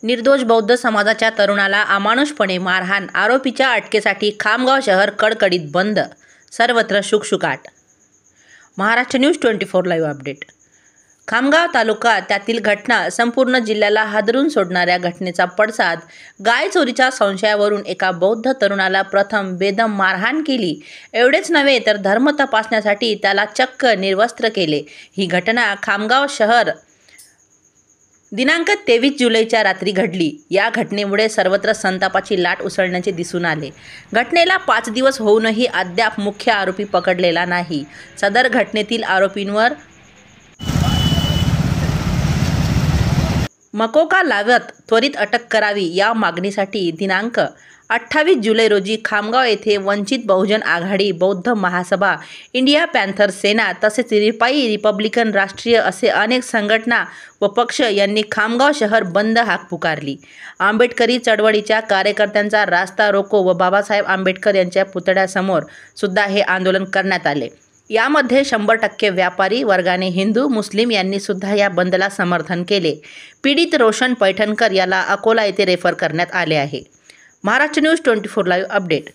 निर्दोष बौद्ध समाजाच्या तरुणाला अमानुषपणे मारहाण, आरोपीच्या अटकेसाठी खामगाव शहर कडकडीत बंद, सर्वत्र शुकशुकाट। Maharashtra news 24 live update. Khamgaon taluka त्यातील घटना संपूर्ण जिल्ह्याला हादरून सोडणाऱ्या घटनेचा पडसाद। गाय चोरीच्या संशयावरून एका बौद्ध तरुणाला प्रथम बेदम मारहाण केली, एवढेच नव्हे तर धर्म तपासण्यासाठी त्याला चक्क निर्वस्त्र केले। ही घटना खामगाव शहर दिनांक 23 जुलैच्या रात्री घडली। या घटनेमुळे सर्वत्र संतापाची लाट उसळण्याचे दिसून आले। घटनेला 5 दिवस होऊनही अद्याप मुख्य आरोपी पकडलेला नाही। सदर घटनेतील आरोपींवर मकोका लावत त्वरित अटक करावी या मागणीसाठी दिनांक 28 जुलै रोजी खामगाव येथे वंचित बहुजन आघाडी, बौद्ध महासभा, इंडिया पॅन्थर सेना तसेच रिपाई रिपब्लिकन राष्ट्रीय असे अनेक संघटना व पक्ष यांनी खामगाव शहर बंद हाक पुकारली। आंबेडकरी चळवळीच्या कार्यकर्त्यांचा रास्ता रोको व बाबासाहेब आंबेडकर यांच्या पुतळ्यासमोर सुद्धा हे आंदोलन करण्यात आले। यामध्ये 100% व्यापारी वर्गाने हिंदू मुस्लिम यांनी सुद्धा या बंदला समर्थन केले। पीडित रोशन पैठणकर याला अकोला येथे रेफर करण्यात आले आहे। Maharashtra news 24 live update.